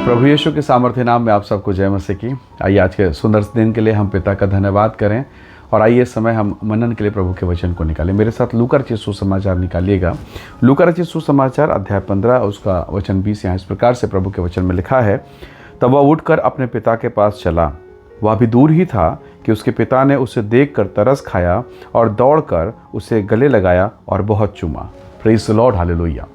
प्रभु यीशु के सामर्थ्य नाम में आप सबको जय मसीह की। आइए आज के सुंदर दिन के लिए हम पिता का धन्यवाद करें और आइए समय हम मनन के लिए प्रभु के वचन को निकालें। मेरे साथ लूका रचित सुसमाचार निकालिएगा। लूका रचित सुसमाचार अध्याय 15 उसका वचन 20 यहाँ इस प्रकार से प्रभु के वचन में लिखा है। तब वह उठकर अपने पिता के पास चला। वह भी दूर ही था कि उसके पिता ने उसे देखकर तरस खाया और दौड़कर उसे गले लगाया और बहुत चूमा। Praise the Lord, hallelujah.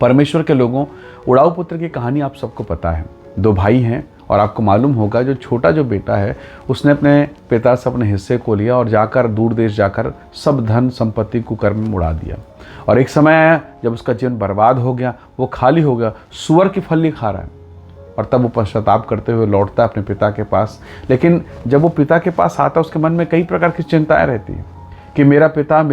परमेश्वर के लोगों, उड़ाऊ पुत्र की कहानी आप सबको पता है। दो भाई हैं और आपको मालूम होगा जो छोटा जो बेटा है उसने अपने पिता से अपने हिस्से को लिया और जाकर दूर देश जाकर सब धन संपत्ति कुकर्म में उड़ा दिया। और एक समय आया जब उसका जीवन बर्बाद हो गया, वो खाली हो गया, सुअर की फली खा रहा है। और तब वो पश्चाताप करते हुए लौटता है अपने पिता के पास। लेकिन जब वो पिता के पास आता है उसके मन में कई प्रकार की चिंताएं रहती हैं कि मेरा पिता,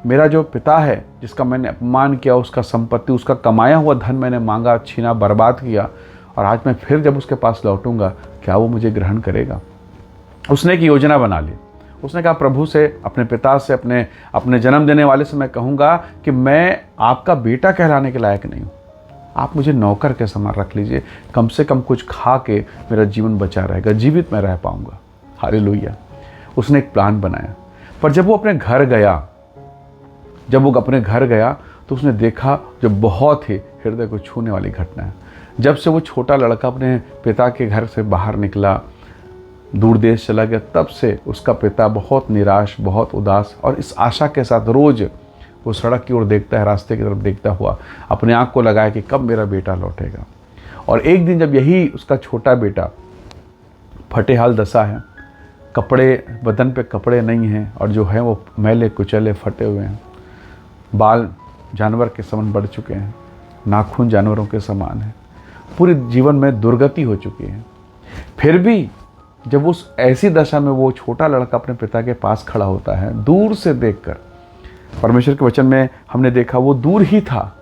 मेरा जो पिता है जिसका मैंने अपमान किया, उसका संपत्ति, उसका कमाया हुआ धन मैंने मांगा, छीना, बर्बाद किया, और आज मैं फिर जब उसके पास लौटूंगा क्या वो मुझे ग्रहण करेगा। उसने एक योजना बना ली। उसने कहा प्रभु से, अपने पिता से, अपने जन्म देने वाले से मैं कहूँगा कि मैं आपका बेटा कहलाने के लायक नहीं हूँ, आप मुझे नौकर के समान रख लीजिए, कम से कम कुछ खा के मेरा जीवन बचा रहेगा, जीवित मैं रह पाऊँगा। हालेलुया। उसने एक प्लान बनाया। पर जब वो अपने घर गया तो उसने देखा जो बहुत ही हृदय को छूने वाली घटना है। जब से वो छोटा लड़का अपने पिता के घर से बाहर निकला, दूर देश चला गया, तब से उसका पिता बहुत निराश, बहुत उदास और इस आशा के साथ रोज वो सड़क की ओर देखता है, रास्ते की तरफ देखता हुआ अपने आँख को लगाया कि कब मेरा बेटा लौटेगा। और एक दिन जब यही उसका छोटा बेटा, फटे हाल दशा है, कपड़े, बदन पे कपड़े नहीं हैं और जो है वो मैले कुचले फटे हुए हैं, बाल जानवर के समान बढ़ चुके हैं, नाखून जानवरों के समान है, पूरे जीवन में दुर्गति हो चुकी है। फिर भी जब उस ऐसी दशा में वो छोटा लड़का अपने पिता के पास खड़ा होता है, दूर से देखकर, परमेश्वर के वचन में हमने देखा वो दूर ही था,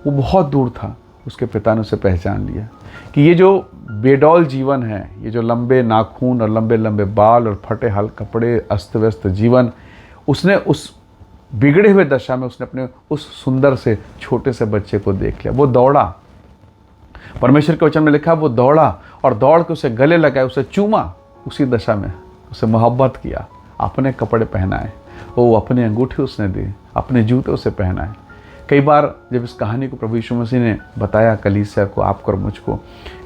वो बहुत दूर था। उसके पिता ने उसे पहचान लिया कि ये जो बेडौल जीवन है, ये जो लंबे नाखून और लंबे लंबे बाल और फटे हाल कपड़े, अस्त व्यस्त जीवन, उसने उस बिगड़े हुए दशा में उसने अपने उस सुंदर से छोटे से बच्चे को देख लिया। वो दौड़ा, परमेश्वर के वचन में लिखा वो दौड़ा और दौड़ के उसे गले लगाए, उसे चूमा, उसी दशा में उसे मोहब्बत किया, अपने कपड़े पहनाए, वो अपनी अंगूठी उसने दी, अपने जूते उसे पहनाए। कई बार जब इस कहानी को प्रभु यीशु मसीह ने बताया कलीसिया को, आपको और मुझको,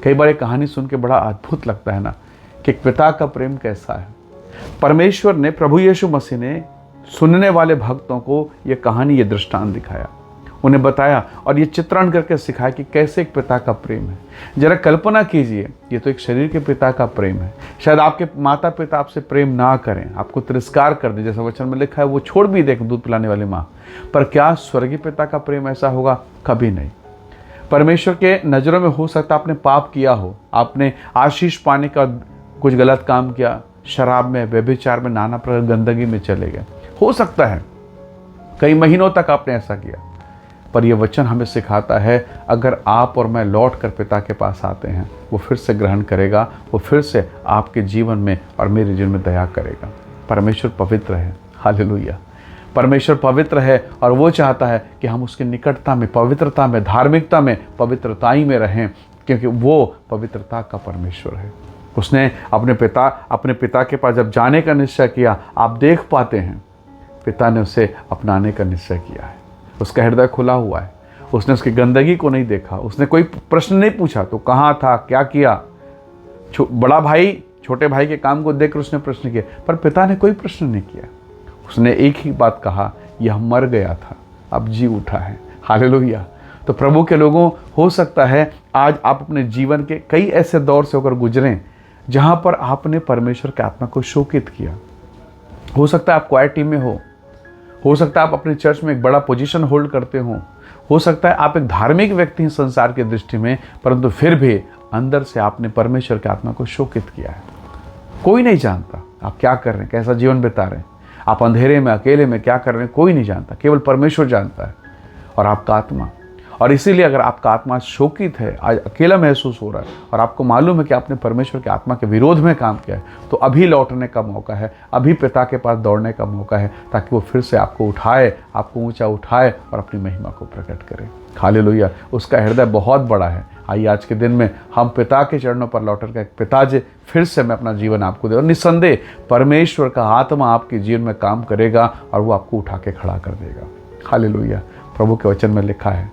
कई बार ये कहानी सुन के बड़ा अद्भुत लगता है ना कि एक पिता का प्रेम कैसा है। परमेश्वर ने, प्रभु यीशु मसीह ने सुनने वाले भक्तों को ये कहानी, ये दृष्टांत दिखाया, उन्हें बताया और ये चित्रण करके सिखाया कि कैसे एक पिता का प्रेम है। जरा कल्पना कीजिए, ये तो एक शरीर के पिता का प्रेम है। शायद आपके माता पिता आपसे प्रेम ना करें, आपको तिरस्कार कर दे, जैसा वचन में लिखा है वो छोड़ भी दे दूध पिलाने वाली माँ, पर क्या स्वर्गीय पिता का प्रेम ऐसा होगा? कभी नहीं। परमेश्वर के नज़रों में हो सकता आपने पाप किया हो, आपने आशीष पाने का कुछ गलत काम किया, शराब में, व्यभिचार में, नाना प्रकार गंदगी में चले गए, हो सकता है कई महीनों तक आपने ऐसा किया। पर यह वचन हमें सिखाता है अगर आप और मैं लौट कर पिता के पास आते हैं, वो फिर से ग्रहण करेगा, वो फिर से आपके जीवन में और मेरे जीवन में दया करेगा। परमेश्वर पवित्र है, हालेलुया। परमेश्वर पवित्र है और वो चाहता है कि हम उसकी निकटता में, पवित्रता में, धार्मिकता में, पवित्रताई में रहें, क्योंकि वो पवित्रता का परमेश्वर है। उसने अपने पिता के पास जब जाने का निश्चय किया, आप देख पाते हैं पिता ने उसे अपनाने का निश्चय किया है। उसका हृदय खुला हुआ है, उसने उसकी गंदगी को नहीं देखा, उसने कोई प्रश्न नहीं पूछा तो कहाँ था, क्या किया। बड़ा भाई छोटे भाई के काम को देखकर उसने प्रश्न किया, पर पिता ने कोई प्रश्न नहीं किया। उसने एक ही बात कहा, यह मर गया था, अब जी उठा है। हालेलुया। तो प्रभु के लोगों, हो सकता है आज आप अपने जीवन के कई ऐसे दौर से होकर गुजरें जहाँ पर आपने परमेश्वर के आत्मा को शोकित किया। हो सकता है आप क्वायर टीम में हो सकता है आप अपने चर्च में एक बड़ा पोजीशन होल्ड करते हो सकता है आप एक धार्मिक व्यक्ति हैं संसार की दृष्टि में, परंतु फिर भी अंदर से आपने परमेश्वर के आत्मा को शोकित किया है। कोई नहीं जानता आप क्या कर रहे हैं, कैसा जीवन बिता रहे हैं, आप अंधेरे में, अकेले में क्या कर रहे हैं, कोई नहीं जानता, केवल परमेश्वर जानता है और आपका आत्मा। और इसीलिए अगर आपका आत्मा शोकित है, आज अकेला महसूस हो रहा है और आपको मालूम है कि आपने परमेश्वर के आत्मा के विरोध में काम किया है, तो अभी लौटने का मौका है, अभी पिता के पास दौड़ने का मौका है, ताकि वो फिर से आपको उठाए, आपको ऊंचा उठाए और अपनी महिमा को प्रकट करे। हालेलुया। उसका हृदय बहुत बड़ा है। आइए आज के दिन में हम पिता के चरणों पर लौट कर, पिताजी फिर से मैं अपना जीवन आपको दे, और निस्संदेह परमेश्वर का आत्मा आपके जीवन में काम करेगा और वो आपको उठा के खड़ा कर देगा। हालेलुया। प्रभु के वचन में लिखा है,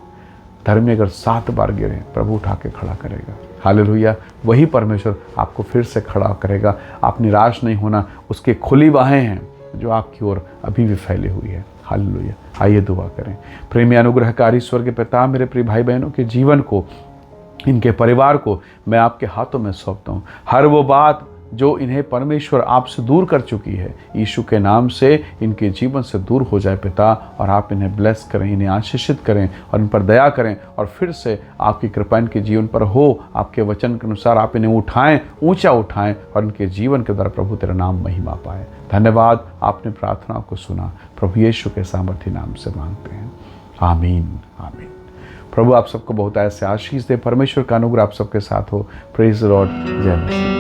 धर्मी अगर 7 बार गिरे, प्रभु उठा के खड़ा करेगा। हालेलुया। वही परमेश्वर आपको फिर से खड़ा करेगा। आप निराश नहीं होना, उसकी खुली बाहें हैं जो आपकी ओर अभी भी फैली हुई है। हालेलुया। आइए दुआ करें। प्रेमी अनुग्रहकारी स्वर्गीय पिता, मेरे प्रिय भाई बहनों के जीवन को, इनके परिवार को मैं आपके हाथों में सौंपता हूँ। हर वो बात जो इन्हें परमेश्वर आपसे दूर कर चुकी है, यीशु के नाम से इनके जीवन से दूर हो जाए पिता, और आप इन्हें ब्लेस करें, इन्हें आशीषित करें और इन पर दया करें, और फिर से आपकी कृपा इनके जीवन पर हो। आपके वचन के अनुसार आप इन्हें उठाएं, ऊंचा उठाएं, और इनके जीवन के द्वारा प्रभु तेरा नाम महिमा पाए। धन्यवाद, आपने प्रार्थना को सुना। प्रभु यीशु के सामर्थी नाम से मांगते हैं, आमीन आमीन। प्रभु आप सबको बहुत ऐसे आशीष दे। परमेश्वर का अनुग्रह आप सबके साथ हो। Praise the Lord. जय मसीह।